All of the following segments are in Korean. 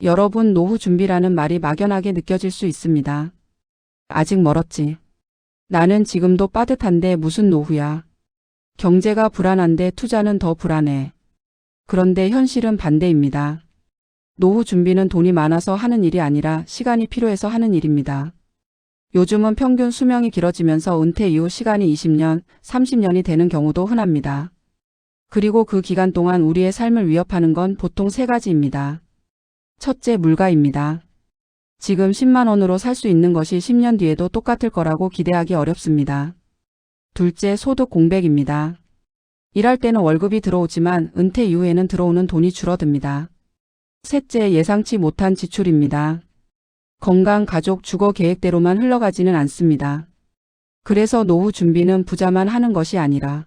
여러분, 노후 준비라는 말이 막연하게 느껴질 수 있습니다. 아직 멀었지. 나는 지금도 빠듯한데 무슨 노후야. 경제가 불안한데 투자는 더 불안해. 그런데 현실은 반대입니다. 노후 준비는 돈이 많아서 하는 일이 아니라 시간이 필요해서 하는 일입니다. 요즘은 평균 수명이 길어지면서 은퇴 이후 시간이 20년, 30년이 되는 경우도 흔합니다. 그리고 그 기간 동안 우리의 삶을 위협하는 건 보통 세 가지입니다. 첫째, 물가입니다. 지금 10만 원으로 살 수 있는 것이 10년 뒤에도 똑같을 거라고 기대하기 어렵습니다. 둘째, 소득 공백입니다. 일할 때는 월급이 들어오지만 은퇴 이후에는 들어오는 돈이 줄어듭니다. 셋째, 예상치 못한 지출입니다. 건강, 가족, 주거 계획대로만 흘러가지는 않습니다. 그래서 노후 준비는 부자만 하는 것이 아니라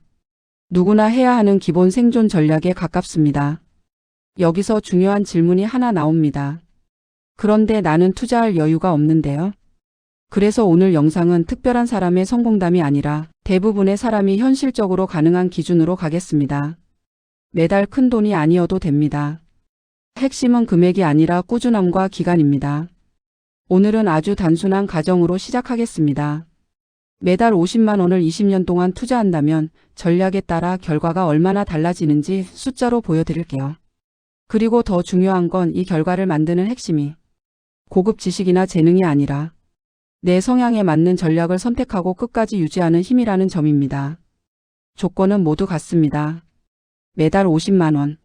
누구나 해야 하는 기본 생존 전략에 가깝습니다. 여기서 중요한 질문이 하나 나옵니다. 그런데 나는 투자할 여유가 없는데요. 그래서 오늘 영상은 특별한 사람의 성공담이 아니라 대부분의 사람이 현실적으로 가능한 기준으로 가겠습니다. 매달 큰 돈이 아니어도 됩니다. 핵심은 금액이 아니라 꾸준함과 기간입니다. 오늘은 아주 단순한 가정으로 시작하겠습니다. 매달 50만 원을 20년 동안 투자한다면 전략에 따라 결과가 얼마나 달라지는지 숫자로 보여드릴게요. 그리고 더 중요한 건 이 결과를 만드는 핵심이 고급 지식이나 재능이 아니라 내 성향에 맞는 전략을 선택하고 끝까지 유지하는 힘이라는 점입니다. 조건은 모두 같습니다. 매달 50만 원,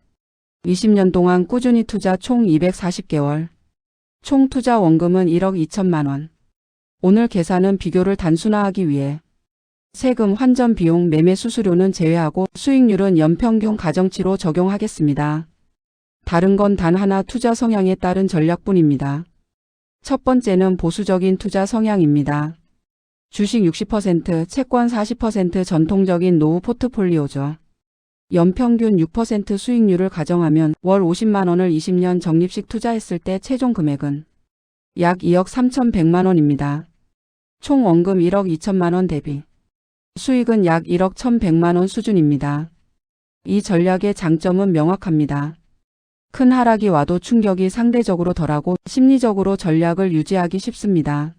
20년 동안 꾸준히 투자 총 240개월, 총 투자 원금은 1억 2천만 원. 오늘 계산은 비교를 단순화하기 위해 세금, 환전 비용, 매매 수수료는 제외하고 수익률은 연평균 가정치로 적용하겠습니다. 다른 건 단 하나, 투자 성향에 따른 전략뿐입니다. 첫 번째는 보수적인 투자 성향입니다. 주식 60%, 채권 40% 전통적인 노후 포트폴리오죠. 연평균 6% 수익률을 가정하면 월 50만 원을 20년 적립식 투자했을 때 최종 금액은 약 2억 3,100만 원입니다. 총 원금 1억 2천만 원 대비 수익은 약 1억 1,100만 원 수준입니다. 이 전략의 장점은 명확합니다. 큰 하락이 와도 충격이 상대적으로 덜하고 심리적으로 전략을 유지하기 쉽습니다.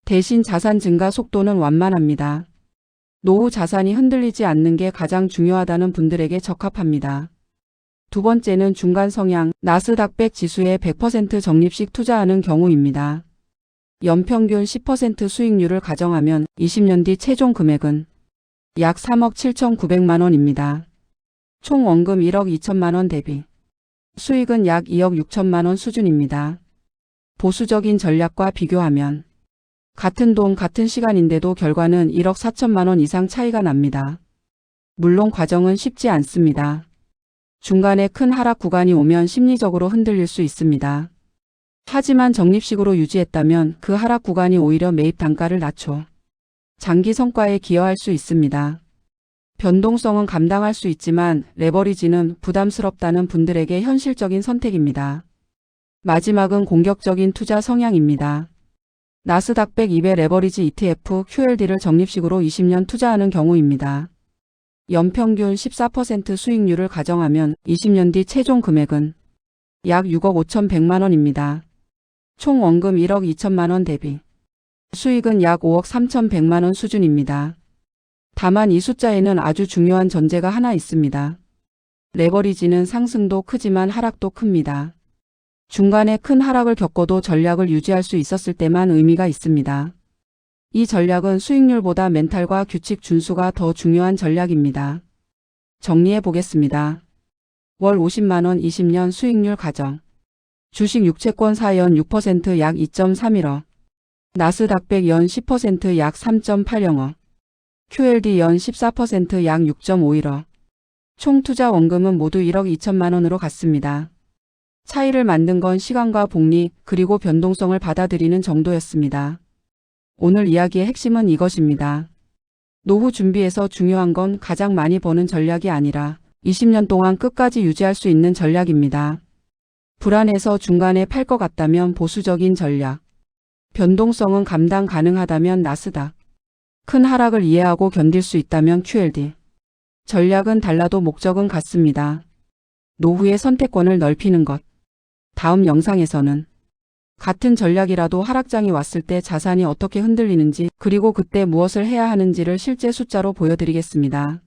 대신 자산 증가 속도는 완만합니다. 노후 자산이 흔들리지 않는 게 가장 중요하다는 분들에게 적합합니다. 두 번째는 중간 성향, 나스닥 100 지수에 100% 적립식 투자하는 경우입니다. 연평균 10% 수익률을 가정하면 20년 뒤 최종 금액은 약 3억 7,900만 원입니다. 총 원금 1억 2천만 원 대비 수익은 약 2억 6천만 원 수준입니다. 보수적인 전략과 비교하면 같은 돈 같은 시간인데도 결과는 1억 4천만 원 이상 차이가 납니다. 물론 과정은 쉽지 않습니다. 중간에 큰 하락 구간이 오면 심리적으로 흔들릴 수 있습니다. 하지만 적립식으로 유지했다면 그 하락 구간이 오히려 매입 단가를 낮춰 장기 성과에 기여할 수 있습니다. 변동성은 감당할 수 있지만 레버리지는 부담스럽다는 분들에게 현실적인 선택입니다. 마지막은 공격적인 투자 성향입니다. 나스닥 100 200 레버리지 ETF QLD를 적립식으로 20년 투자하는 경우입니다. 연평균 14% 수익률을 가정하면 20년 뒤 최종 금액은 약 6억 5,100만 원입니다. 총 원금 1억 2천만 원 대비 수익은 약 5억 3,100만 원 수준입니다. 다만 이 숫자에는 아주 중요한 전제가 하나 있습니다. 레버리지는 상승도 크지만 하락도 큽니다. 중간에 큰 하락을 겪어도 전략을 유지할 수 있었을 때만 의미가 있습니다. 이 전략은 수익률보다 멘탈과 규칙 준수가 더 중요한 전략입니다. 정리해 보겠습니다. 월 50만 원 20년 수익률 가정. 주식 6채권 4연 6% 약 2.31억. 나스닥 100 연 10% 약 3.80억. QLD 연 14% 약 6.51억. 총 투자 원금은 모두 1억 2천만 원으로 갔습니다. 차이를 만든 건 시간과 복리 그리고 변동성을 받아들이는 정도였습니다. 오늘 이야기의 핵심은 이것입니다. 노후 준비에서 중요한 건 가장 많이 버는 전략이 아니라 20년 동안 끝까지 유지할 수 있는 전략입니다. 불안해서 중간에 팔 것 같다면 보수적인 전략. 변동성은 감당 가능하다면 나스닥. 큰 하락을 이해하고 견딜 수 있다면 QLD. 전략은 달라도 목적은 같습니다. 노후의 선택권을 넓히는 것. 다음 영상에서는 같은 전략이라도 하락장이 왔을 때 자산이 어떻게 흔들리는지 그리고 그때 무엇을 해야 하는지를 실제 숫자로 보여드리겠습니다.